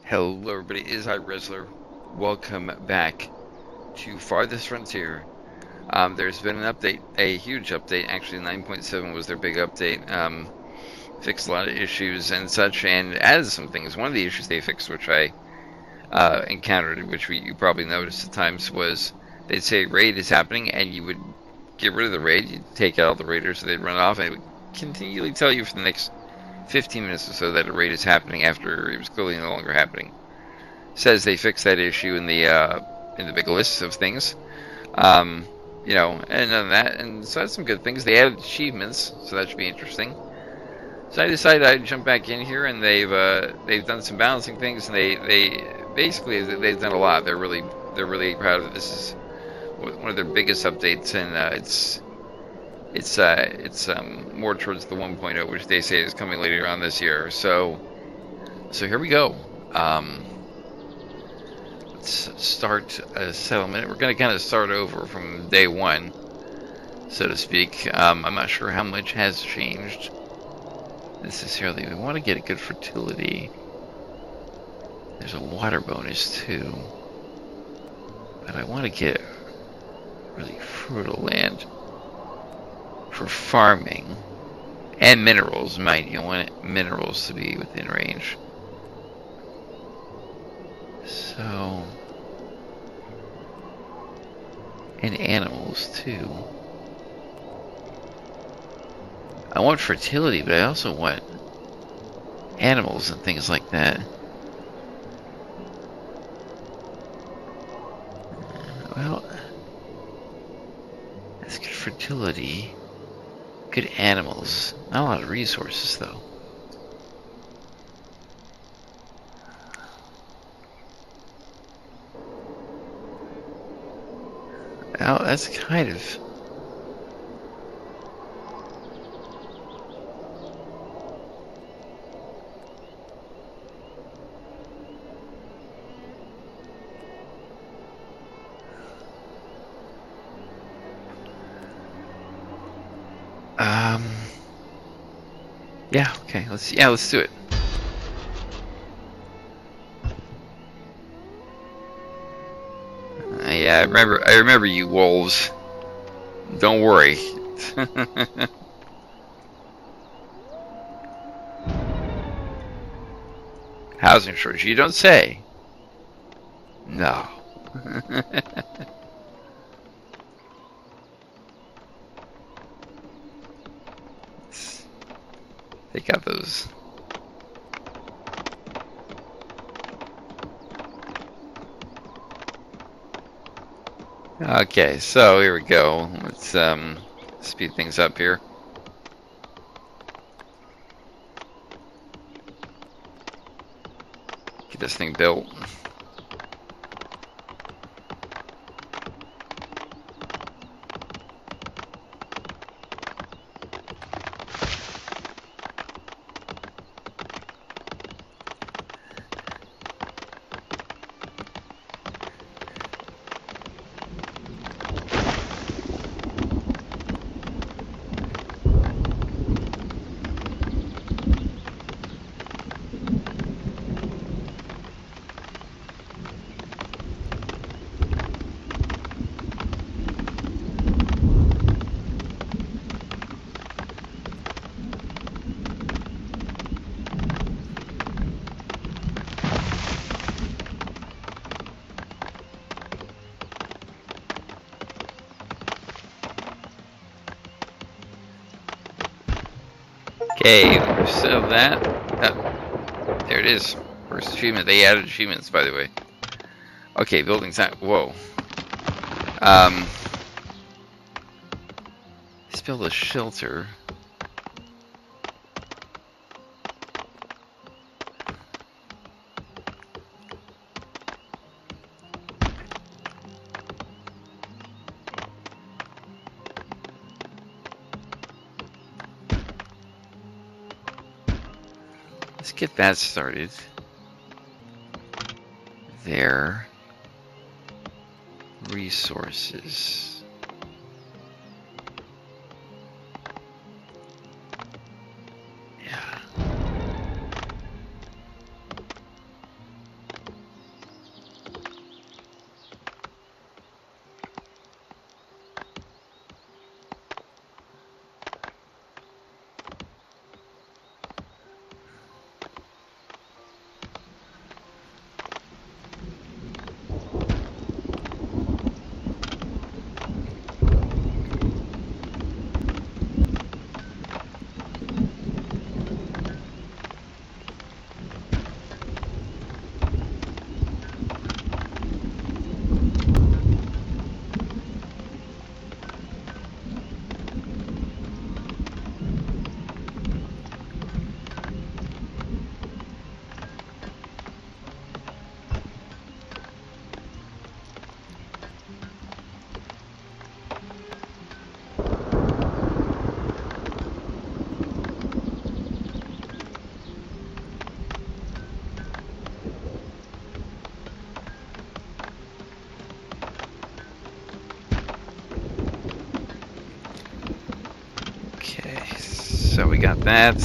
Hello everybody, it is iWrestler. Welcome back to Farthest Frontier. There's been an update, a huge update. Actually, 9.7 was their big update. Fixed a lot of issues and such, and added some things. One of the issues they fixed, which I encountered, which you probably noticed at times, was they'd say a raid is happening, and you would get rid of the raid, you'd take out all the raiders, so they'd run off, and it would continually tell you for the next 15 minutes or so that a raid is happening after it was clearly no longer happening. Says they fixed that issue in the big list of things. Um, and on that, and so that's some good things. They added achievements, so that should be interesting. So I decided I'd jump back in here, and they've done some balancing things, and they basically they've done a lot. They're really proud of it. This is one of their biggest updates, and it's more towards the 1.0, which they say is coming later on this year. So here we go. Start a settlement. We're going to kind of start over from day one, so to speak. I'm not sure how much has changed necessarily. We want to get a good fertility. There's a water bonus too, but I want to get really fertile land for farming and minerals. Mind you, want minerals to be within range. So, and animals too. I want fertility, but I also want animals and things like that. Well, that's good fertility. Good animals. Not a lot of resources, though. Well, that's kind of... Yeah, okay, let's do it. Yeah, I remember you wolves. Don't worry. Housing shortage, you don't say. No. Take out those. Okay, so here we go. Let's speed things up here. Get this thing built. Okay, so that, there it is. First achievement. They added achievements, by the way. Okay, building time. Whoa. Let's build a shelter. Let's get that started. There. Resources. Yeah. got that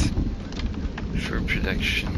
for production.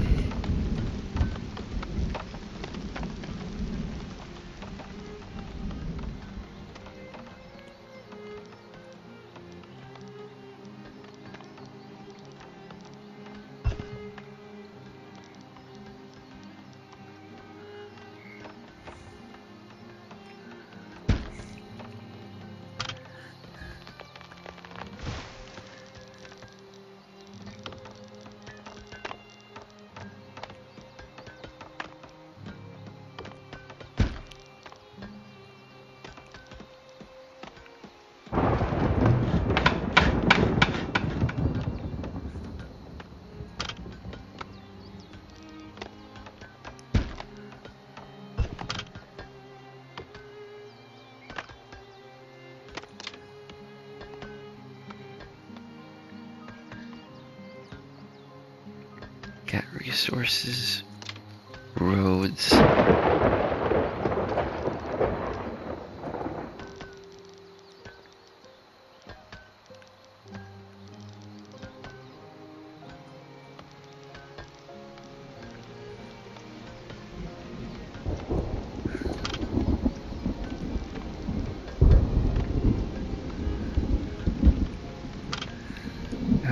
Got resources, roads.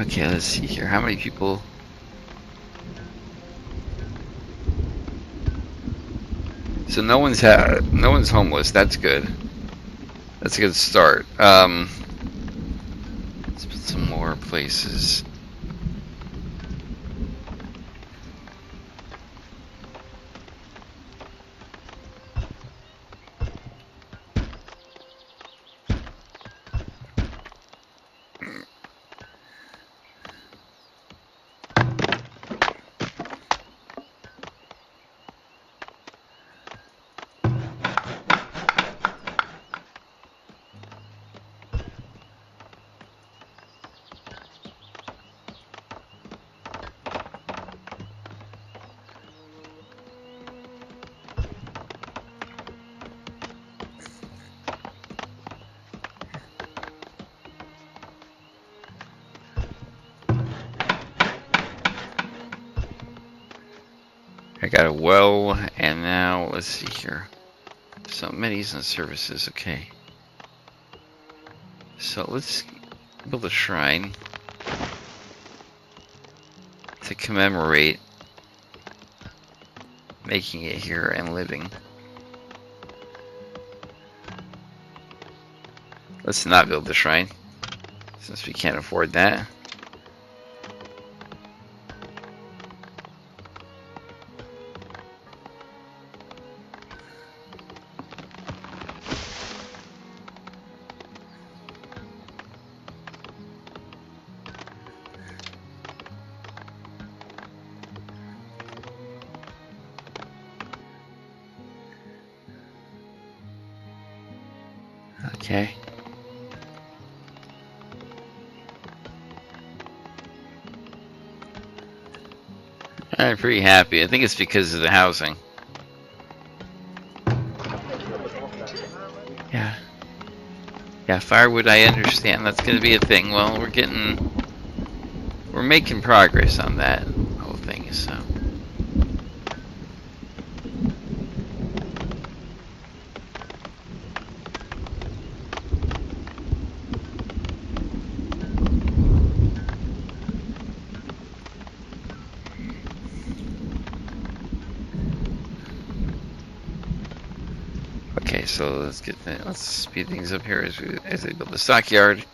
Okay, let's see here. How many people? So no one's homeless. That's good. That's a good start. Let's put some more places. I got a well, and now let's see here. So minis and services, okay. So let's build a shrine to commemorate making it here and living. Let's not build the shrine, since we can't afford that. Okay. I'm pretty happy. I think it's because of the housing. Yeah. Yeah, firewood, I understand. That's going to be a thing. Well, we're making progress on that whole thing, so. Okay, so let's speed things up here as they build the stockyard.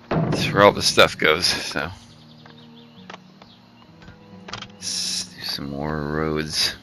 That's where all the stuff goes, so. Let's do some more roads.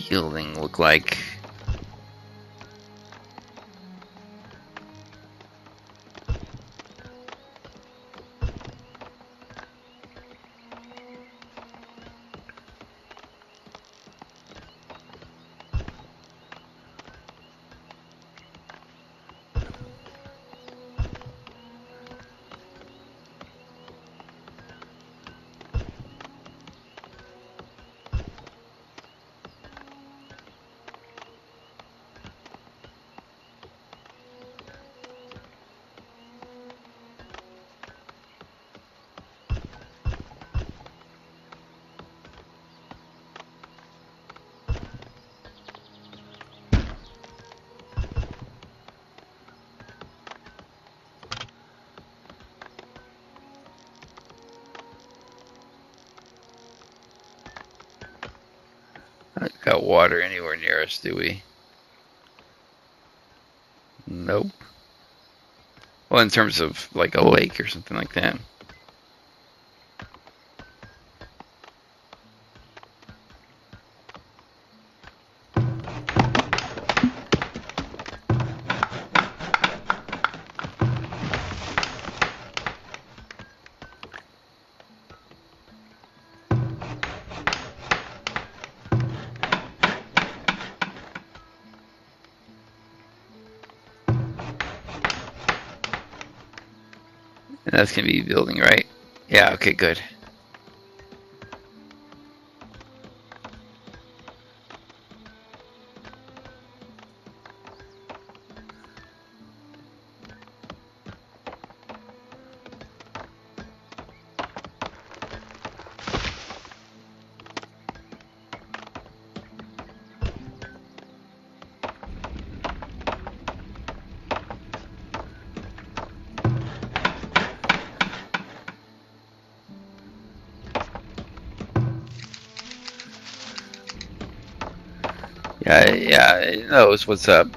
yielding look like? Not got water anywhere near us, do we? Nope. Well, in terms of like a lake or something like that. And that's going to be building, right? Yeah, okay, good. Yeah, it knows what's up.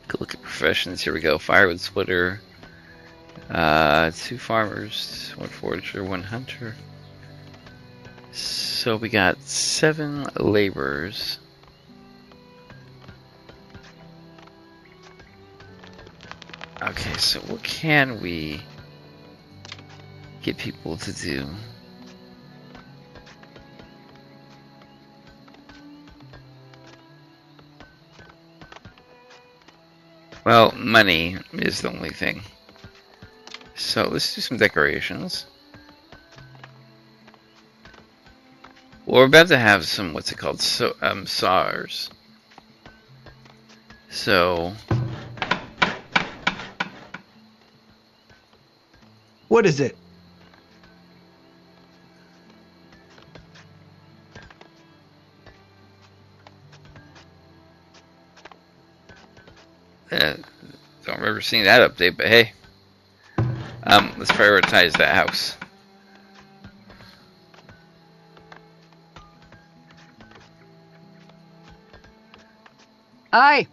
Go look at professions. Here we go. Firewood splitter. 2 farmers, 1 forager, 1 hunter. So we got 7 laborers. Okay, so what can we get people to do? Well, money is the only thing. So let's do some decorations. Well, we're about to have some, what's it called, SARS. So... What is it? Don't remember seeing that update, but hey. Let's prioritize that house. Aye.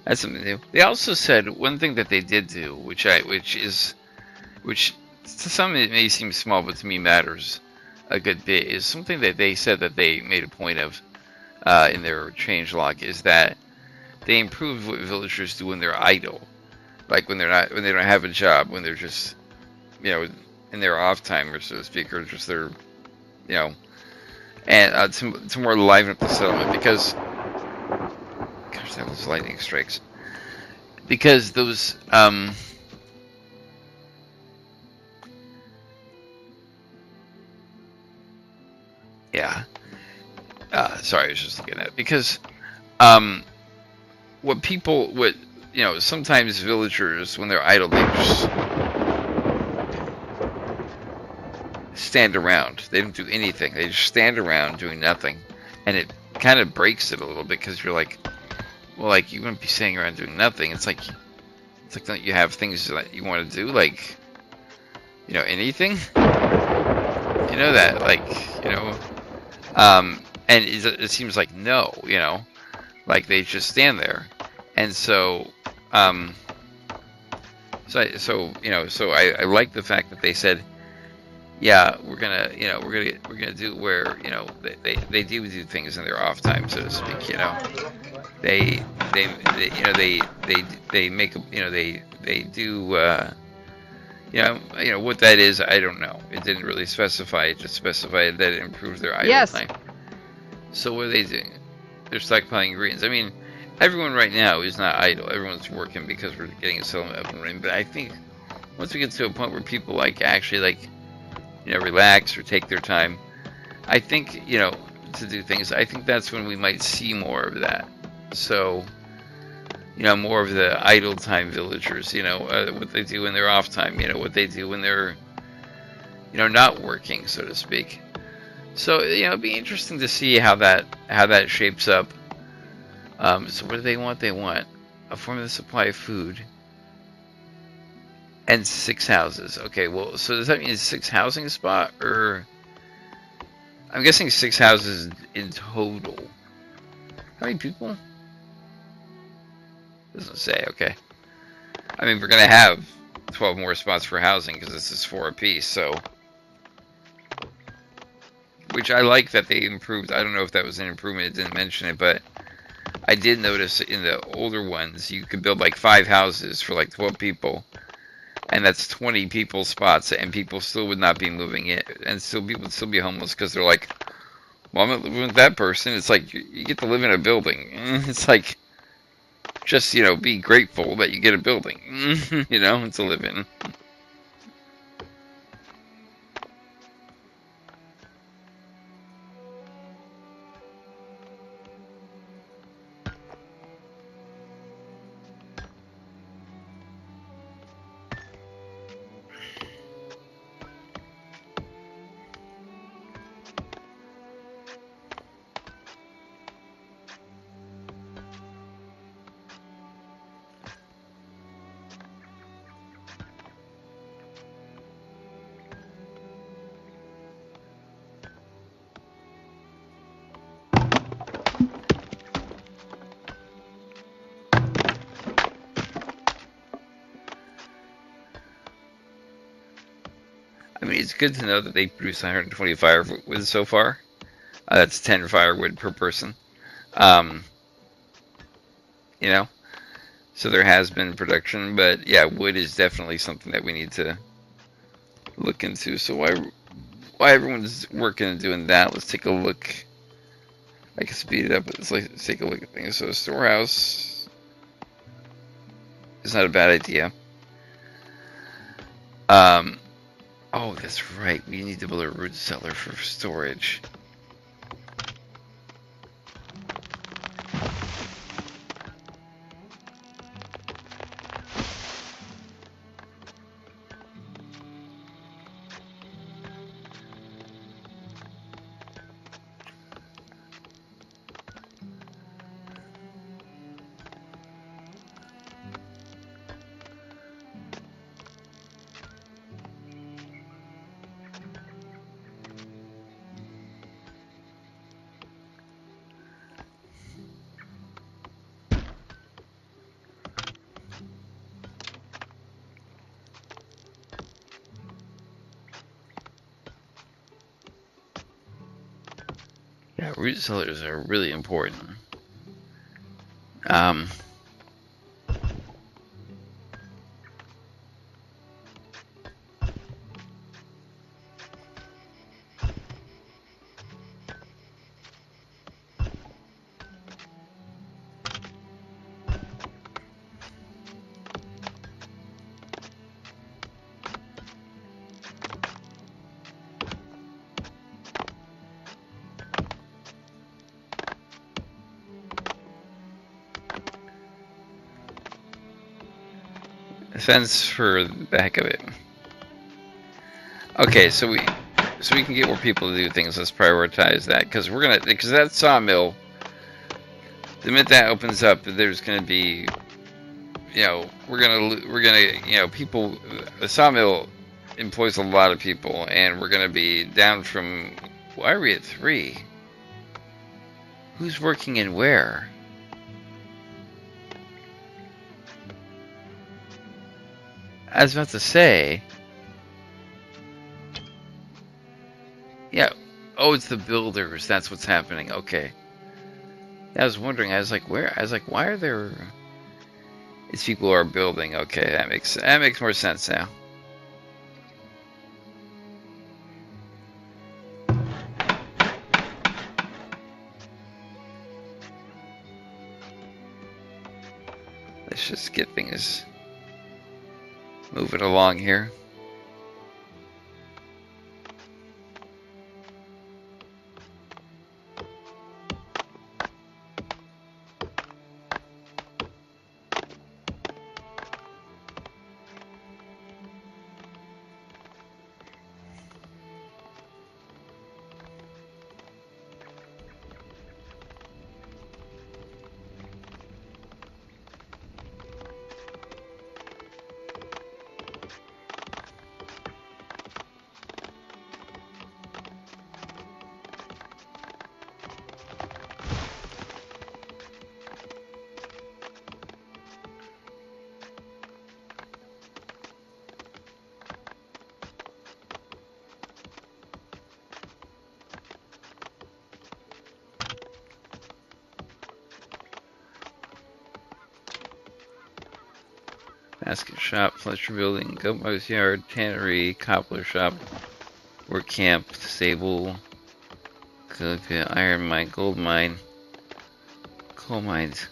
That's something new. They also said one thing that they did do, which to some it may seem small, but to me matters a good bit, is something that they said that they made a point of in their changelog, is that they improve what villagers do when they're idle, like when they don't have a job, when they're just, in their off time, or so to speak, or just their, and to more liven up the settlement, because, gosh, that was lightning strikes, because those, yeah. Sorry, I was just looking at it because um, what sometimes villagers when they're idle they just stand around. They don't do anything. They just stand around doing nothing, and it kind of breaks it a little bit because you're like, well, like you wouldn't be standing around doing nothing. It's like don't you have things that you want to do, like anything, that and it seems like no, like they just stand there, and um, so I like the fact that they said, yeah, we're gonna do where they do things in their off time, so to speak. They they make they do what that is. I don't know. It didn't really specify. It just specified that it improved their idle time. So what are they doing? They're stockpiling ingredients. I mean, everyone right now is not idle. Everyone's working because we're getting a settlement up and running. But I think once we get to a point where people actually relax or take their time, I think to do things. I think that's when we might see more of that. So more of the idle time villagers. What they do in their off time. What they do when they're not working, so to speak. So it'd be interesting to see how that shapes up. So what do they want? They want a formula supply of food and 6 houses. Okay, well, so does that mean 6 housing spot, or I'm guessing 6 houses in total? How many people? Doesn't say. Okay. I mean, we're gonna have 12 more spots for housing because this is 4 apiece. So, which I like that they improved. I don't know if that was an improvement. It didn't mention it, but I did notice in the older ones you could build 5 houses for 12 people, and that's 20 people spots, and people still would not be moving it, and people would still be homeless because they're like, well, I'm not living with that person. It's like you get to live in a building. It's like just be grateful that you get a building, to live in. I mean, it's good to know that they produce 120 firewood so far. That's 10 firewood per person. Um, so there has been production, but yeah, wood is definitely something that we need to look into. So why everyone's working and doing that? Let's take a look. I can speed it up, but let's take a look at things. So a storehouse is not a bad idea. Oh, that's right. We need to build a root cellar for storage. Yeah, root cellars are really important. fence for the heck of it. Okay, so we can get more people to do things. Let's prioritize that because because that sawmill. The minute that opens up, there's gonna be, we're gonna, people. The sawmill employs a lot of people, and we're gonna be down from. Why are we at 3? Who's working and where? I was about to say. Yeah. Oh, it's the builders. That's what's happening. Okay. I was wondering. I was like, where? I was like, why are there? These people are building. Okay, that makes more sense now. Let's just get things moving along here. Basket shop, fletcher building, goatmouse yard, tannery, cobbler shop, work camp, stable, iron mine, gold mine, coal mines.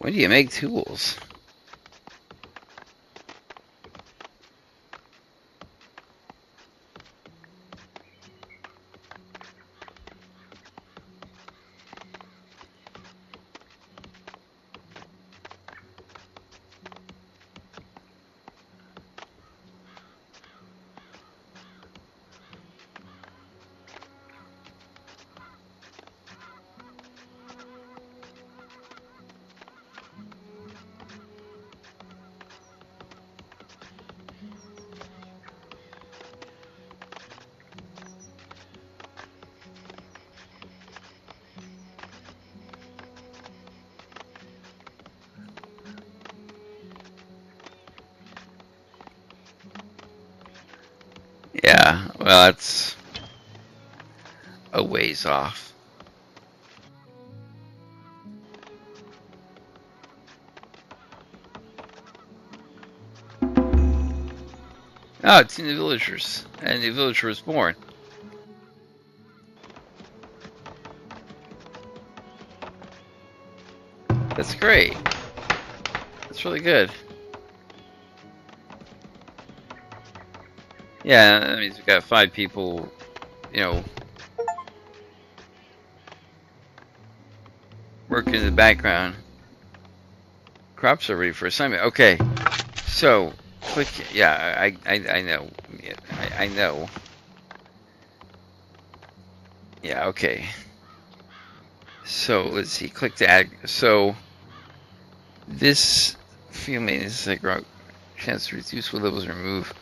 When do you make tools? Yeah, well, that's a ways off. Oh, it's in the villagers, and the villager was born. That's great. That's really good. Yeah, that means we've got 5 people, working in the background. Crops are ready for assignment. Okay, so click. Yeah, I know. Yeah, I know. Yeah, okay. So let's see. Click to add. So this field maintenance is like chance to reduce what levels remove.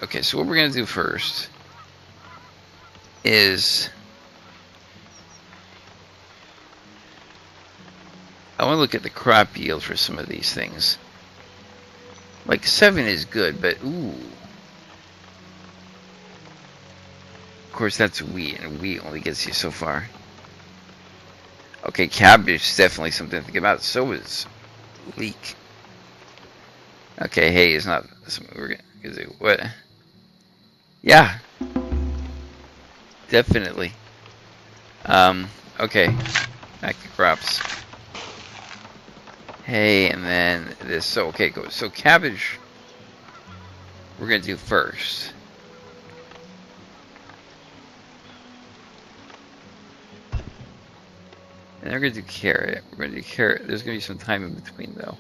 Okay, so what we're gonna do first is I want to look at the crop yield for some of these things. Like 7 is good, but ooh. Of course, that's wheat, and wheat only gets you so far. Okay, cabbage is definitely something to think about. So is leek. Okay, hay is not something we're gonna do. What? Yeah, definitely. Okay. Back to crops. Hay, and then this. So, okay, go. So, cabbage, we're going to do first. And then we're going to do carrot. We're going to do carrot. There's going to be some time in between, though.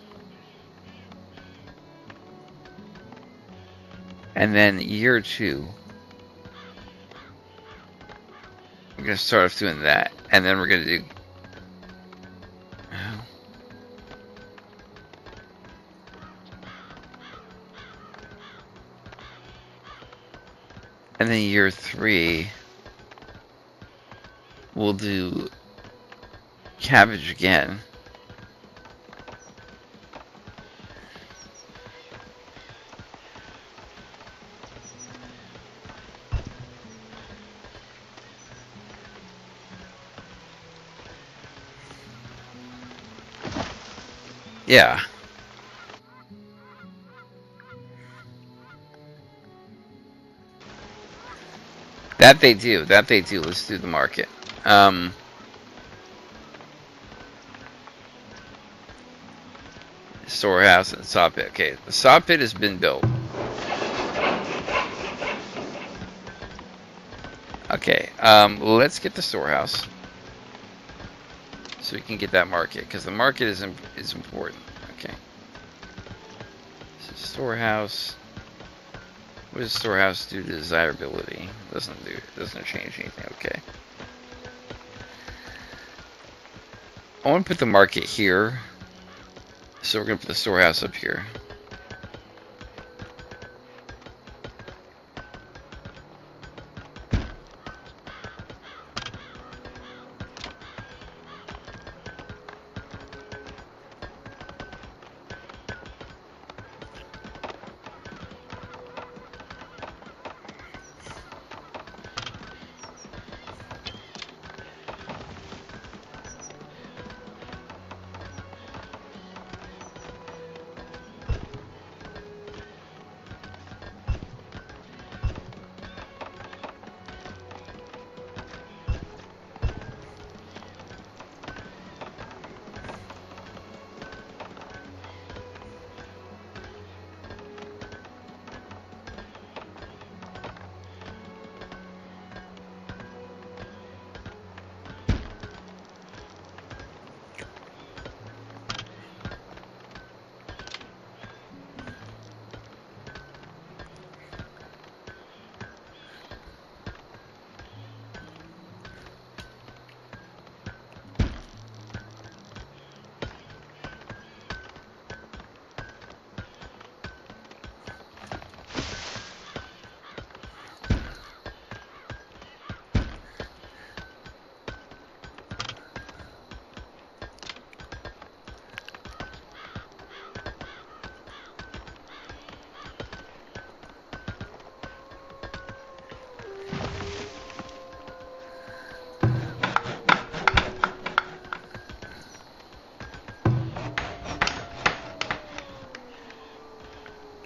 And then year 2, we're going to start off doing that. And then we're going to do... And then year 3, we'll do cabbage again. Yeah. That they do. That they do. Let's do the market. Storehouse and saw pit. Okay, the saw pit has been built. Okay, let's get the storehouse so we can get that market, because the market is important. Okay. So storehouse. What does storehouse do to desirability? Doesn't change anything. Okay. I want to put the market here, so we're gonna put the storehouse up here.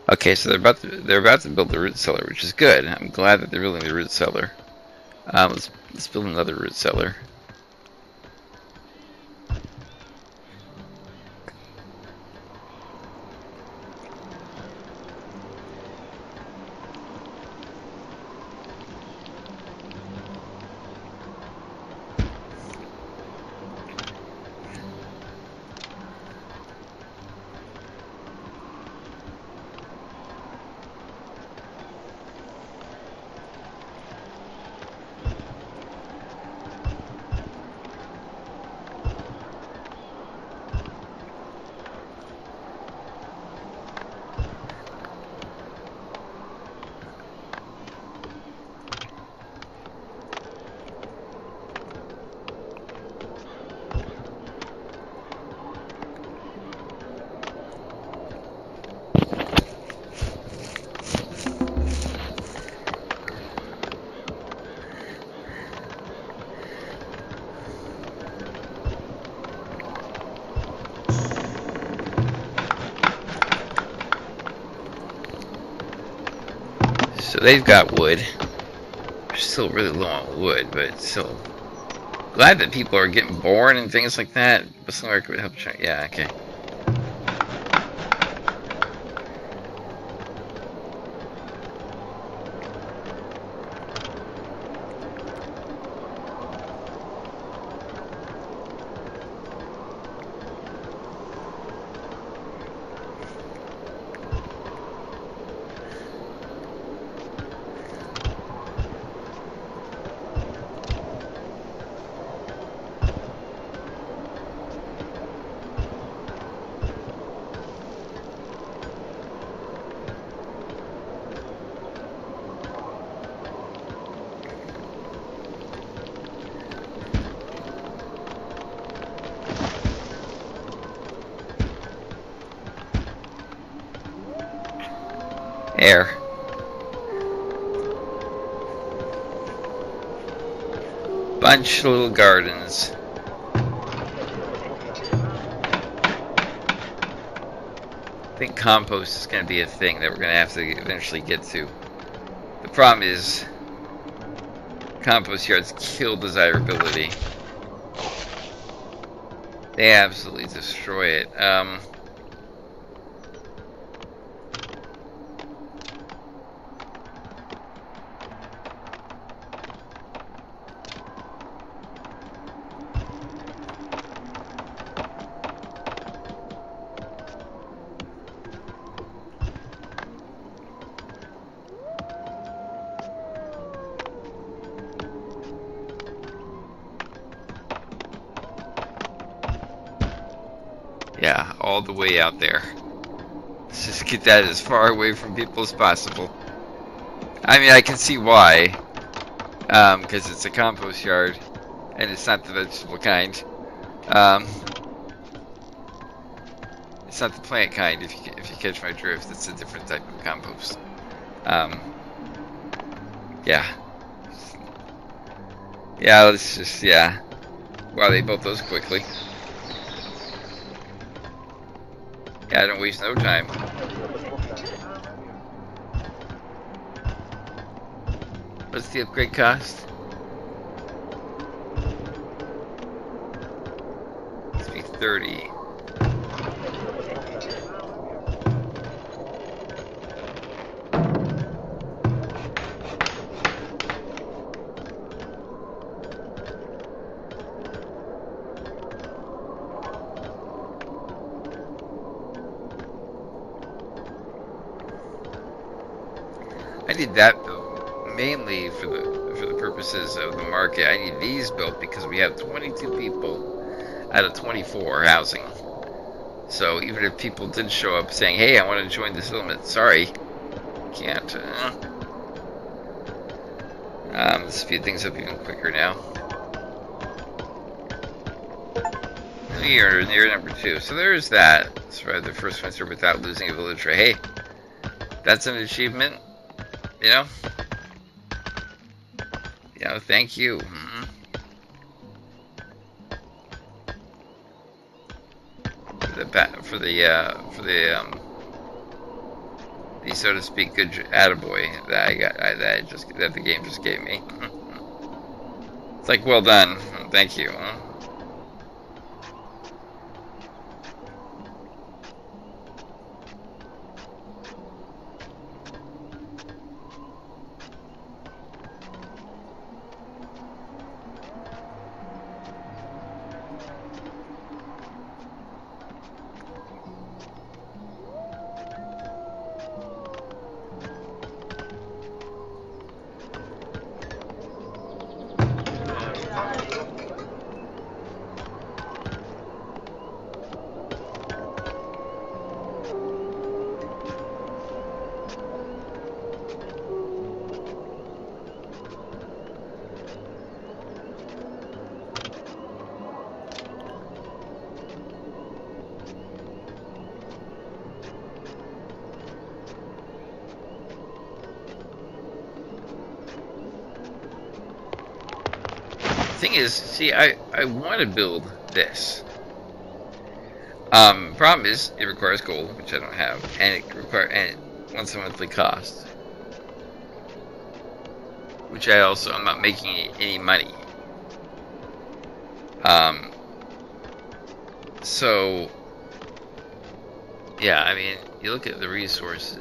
Okay, so they're about to build the root cellar, which is good. I'm glad that they're building the root cellar. Let's build another root cellar. So they've got wood. They're still really low on wood, but still. Glad that people are getting born and things like that. But work would help. Yeah, okay. Air. Bunch of little gardens. I think compost is going to be a thing that we're going to have to eventually get to. The problem is compost yards kill desirability. They absolutely destroy it. Yeah, all the way out there. Let's just get that as far away from people as possible. I mean, I can see why. Because it's a compost yard, and it's not the vegetable kind. It's not the plant kind, if you catch my drift. It's a different type of compost. Yeah. Yeah, let's just, yeah. Wow, they built those quickly. Yeah, don't waste no time. What's the upgrade cost? Must be 30. I need that built mainly for the purposes of the market. I need these built because we have 22 people out of 24 housing. So even if people did show up saying, "Hey, I want to join the settlement," sorry, can't. Let's speed things up even quicker now. We are near number 2, so there's that. Survive the first winter without losing a villager. Hey, that's an achievement. You know? Thank you. For the so to speak good attaboy that I got that the game just gave me. It's like, well done. Thank you. Thing is, see, I want to build this. Problem is, it requires gold, which I don't have, and it wants a monthly cost, which I'm not making any money. Um, so, yeah, I mean, you look at the resources,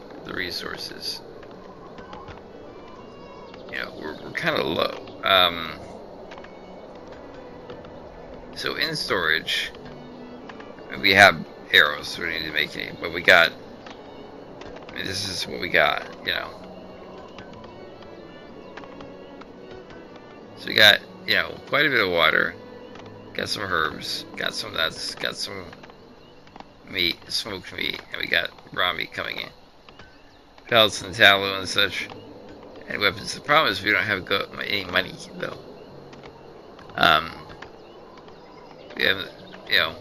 you know, we're kind of low. So in storage, we have arrows, so we don't need to make any, but we got, I mean, this is what we got, you know. So we got, you know, quite a bit of water, got some herbs, got some nuts, got some meat, smoked meat, and we got raw meat coming in. Pelts and tallow and such, and weapons. The problem is we don't have any money, though. We have, you know,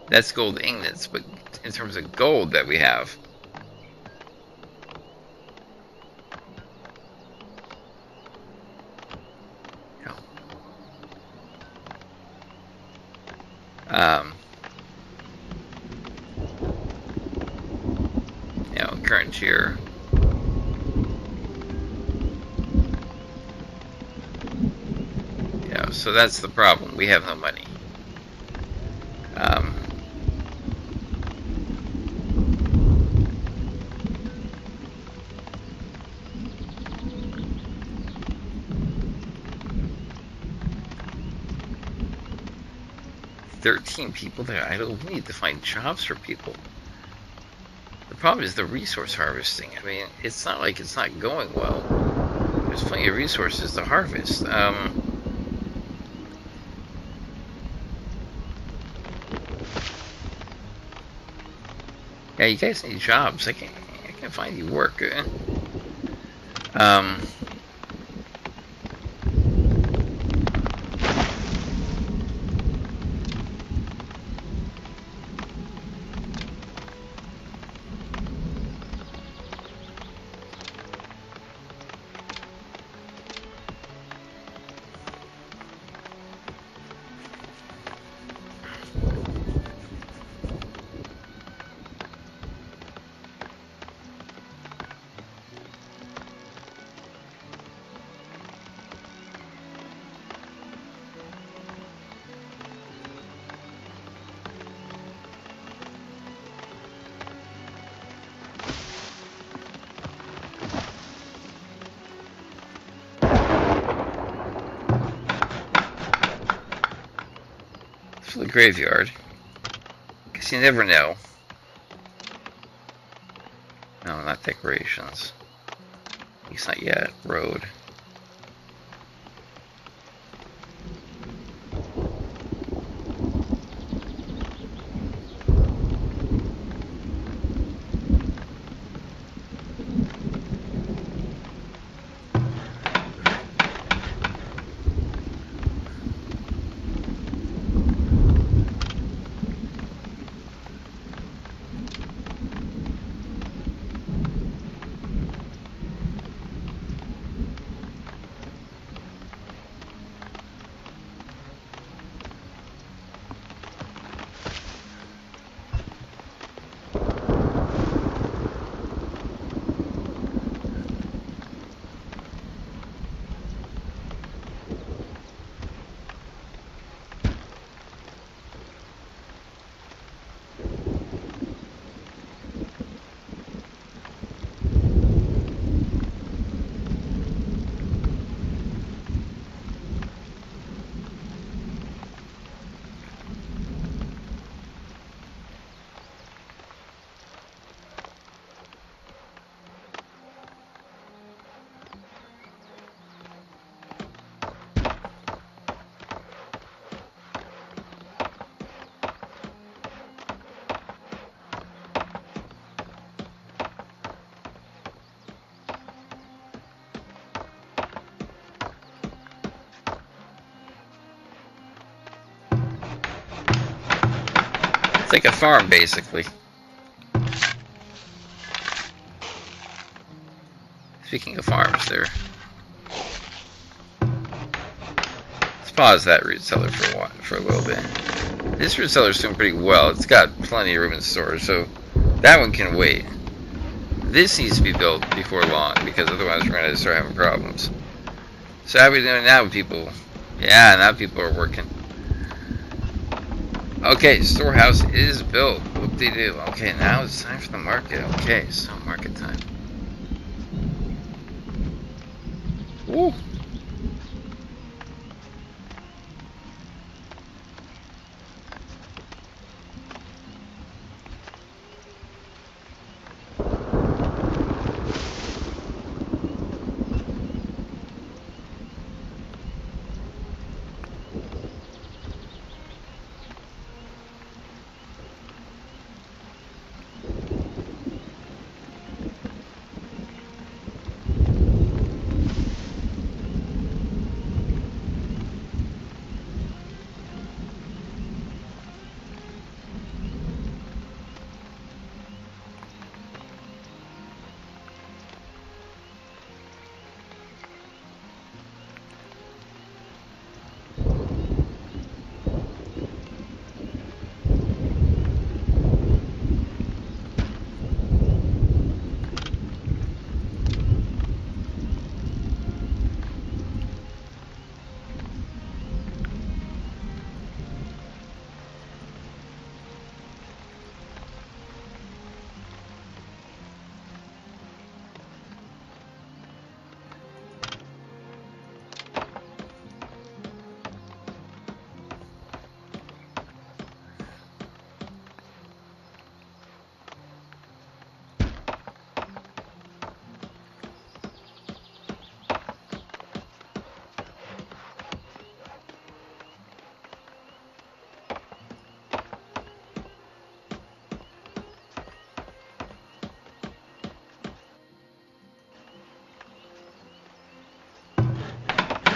that's gold ingots, but in terms of gold that we have, you know, current year. You know, so that's the problem. We have no money. 13 people there. I don't need to find jobs for people. The problem is the resource harvesting. I mean, it's not like it's not going well. There's plenty of resources to harvest. Yeah, you guys need jobs. I can't find you work. Um, 'For the graveyard. Guess you never know. No, not decorations. At least not yet. Road. It's like a farm, basically. Speaking of farms, there. Let's pause that root cellar for a little bit. This root cellar's doing pretty well. It's got plenty of room in storage, so that one can wait. This needs to be built before long, because otherwise we're going to start having problems. So how are we doing now, people? Yeah, now people are working. Okay, storehouse is built. Whoop-de-doo. Okay, now it's time for the market. Okay, so market time. Woo!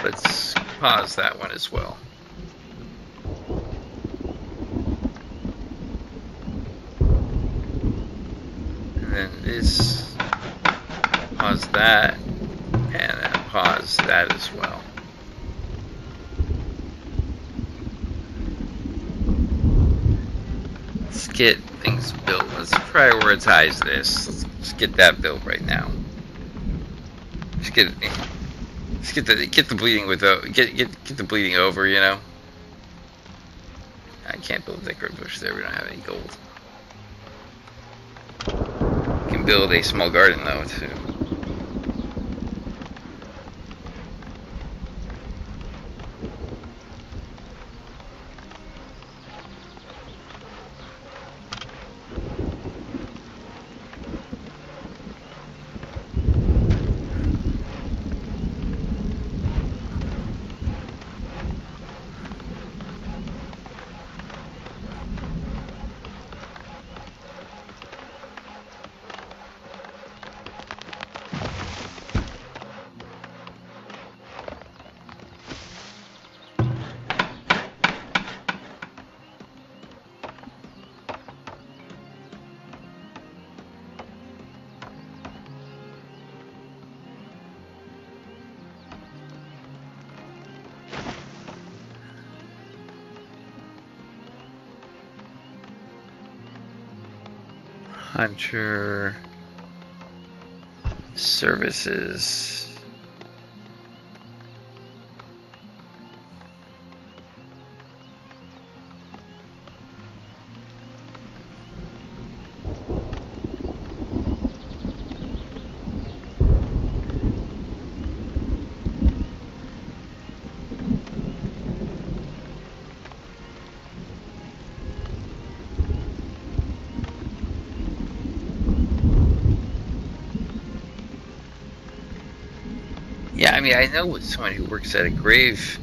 Let's pause that one as well. And then this, pause that, and then pause that as well. Let's get things built. Let's prioritize this. Let's get that built right now. Let's get the bleeding with get the bleeding over. You know. I can't build a decorative bush there. We don't have any gold. We can build a small garden though too. Hunter services. Yeah, I mean, I know someone who works at a grave,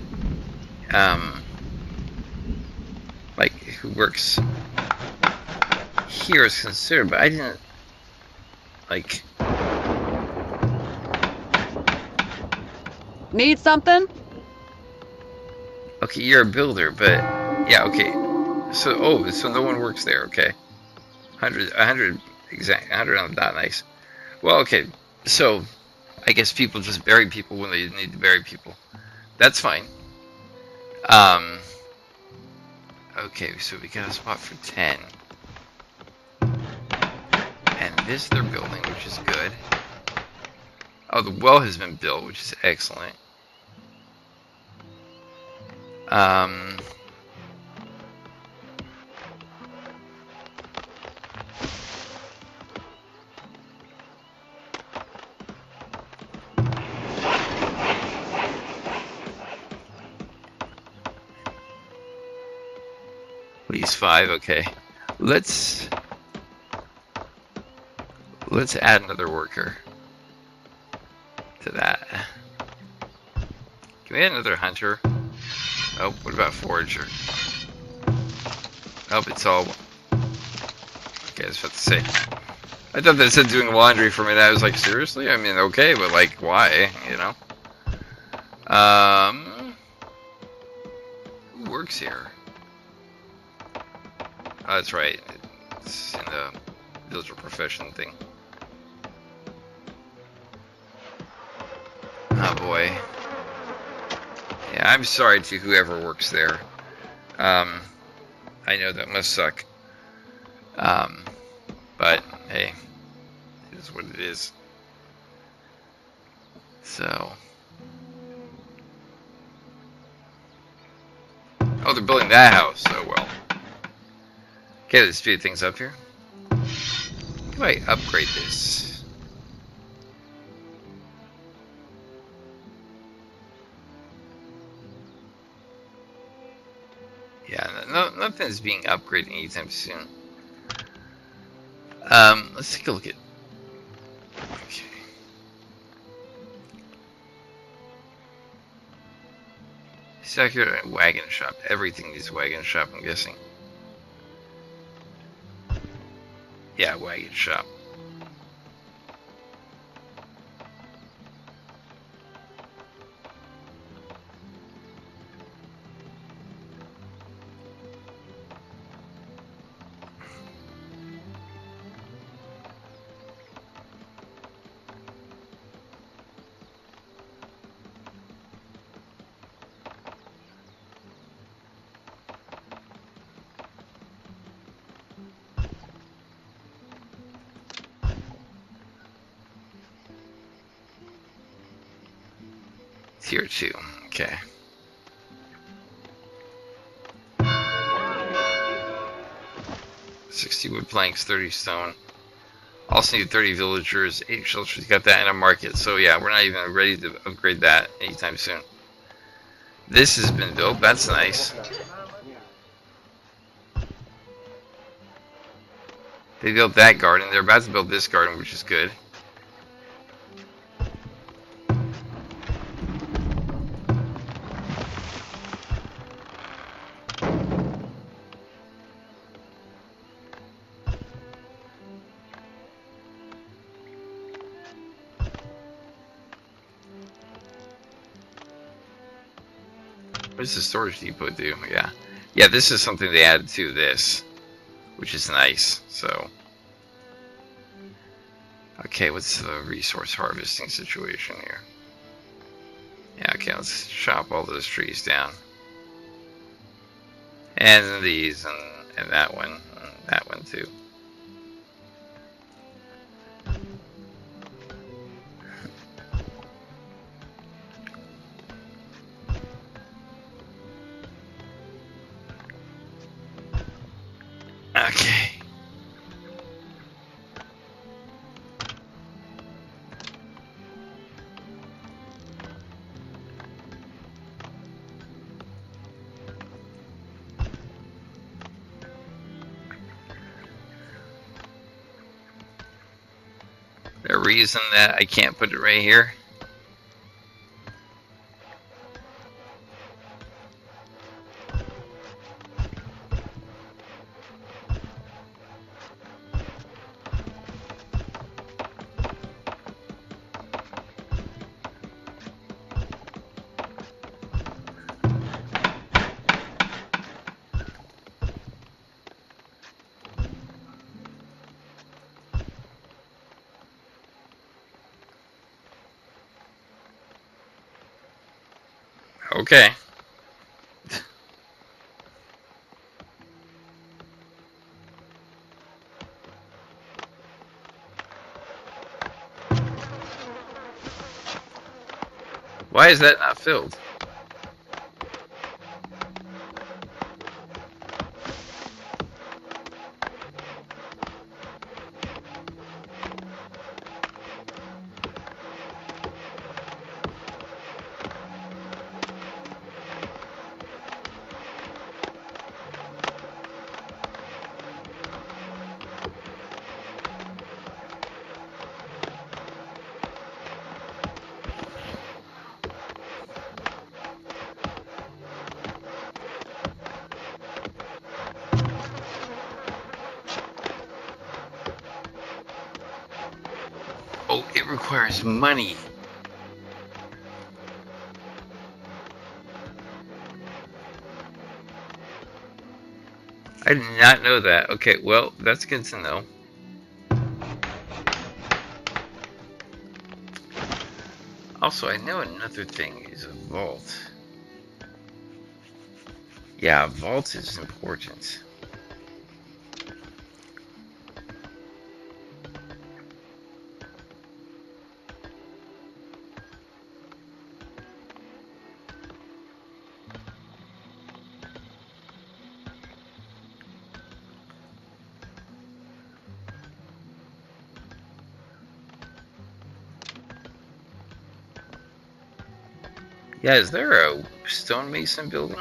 like, who works here is considered, but I didn't, like... Need something? Okay, you're a builder, but, yeah, okay. So, so no one works there, okay. 100, exact, 100 on the dot, nice. Well, okay, so... I guess people just bury people when they need to bury people. That's fine. Okay, so we got a spot for 10. And this they're building, which is good. Oh, the well has been built, which is excellent. least 5. Okay, let's add another worker to that. Can we add another hunter? Oh, what about forager? Oh, it's all. Okay, I was about to say. I thought that said doing laundry for me. And I was like, seriously? I mean, okay, but like, why? You know? Who works here? Oh, that's right. It's in the villager profession thing. Oh boy. Yeah, I'm sorry to whoever works there. I know that must suck. But hey, it is what it is. So. Oh, they're building that house. Oh well. Okay, let's speed things up here. How do I upgrade this? Yeah, nothing's being upgraded anytime soon. Let's take a look at. Okay. Second wagon shop. Everything needs a wagon shop, I'm guessing. Yeah, wagon shop. Tier 2. Okay. $60 wood planks, 30 stone. Also need 30 villagers, 8 shelters. Got that in a market. So yeah, we're not even ready to upgrade that anytime soon. This has been built. That's nice. They built that garden. They're about to build this garden, which is good. What does the storage depot do? Yeah. Yeah, this is something they added to this, which is nice. So, okay, what's the resource harvesting situation here? Yeah, okay, let's chop all those trees down. And these, and that one, and that one too. Okay. The reason that I can't put it right here. Okay. Why is that not filled? requires money. I did not know that. Okay, well, that's good to know. Also, I know another thing is a vault. Yeah, a vault is important. Yeah, is there a stonemason building?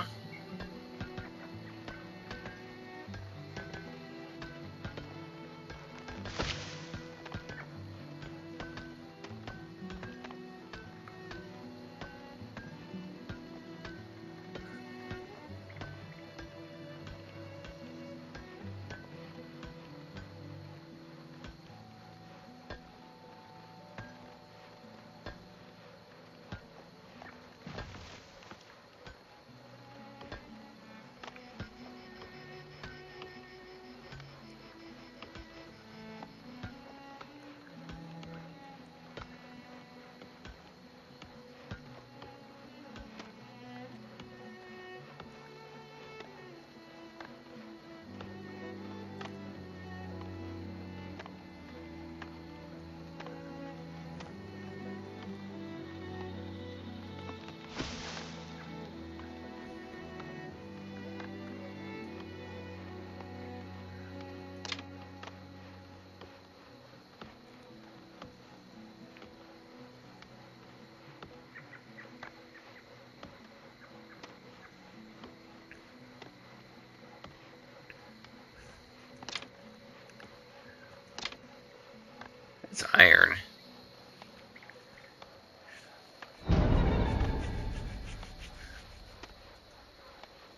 It's iron.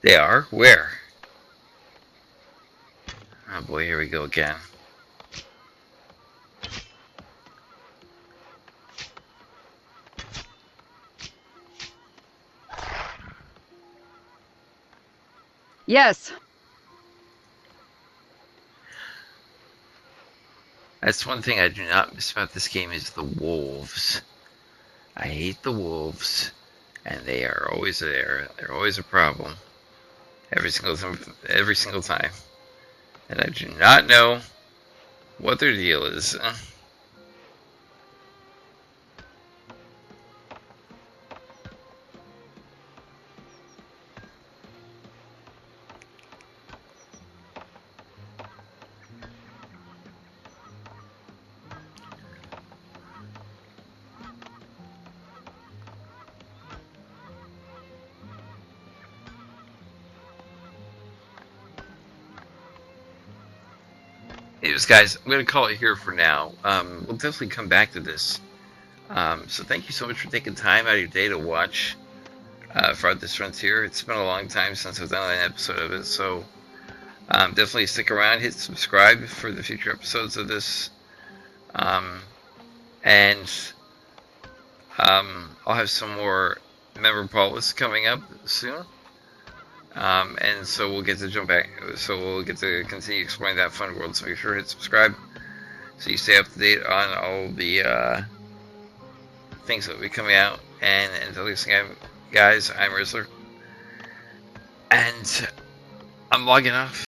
They are? Where? Oh boy, here we go again. Yes. That's one thing I do not miss about this game is the wolves. I hate the wolves, and they are always there. They're always a problem. Every single time. And I do not know what their deal is. Anyways, guys, I'm going to call it here for now. We'll definitely come back to this. So thank you so much for taking time out of your day to watch Farthest Frontier. It's been a long time since I've done an episode of it, so definitely stick around, hit subscribe for the future episodes of this. And I'll have some more Memorpolis coming up soon. And so we'll get to jump back. So we'll get to continue exploring that fun world. So make sure to hit subscribe so you stay up to date on all the things that will be coming out. And until next time, guys, I'm Rizzler. And I'm logging off.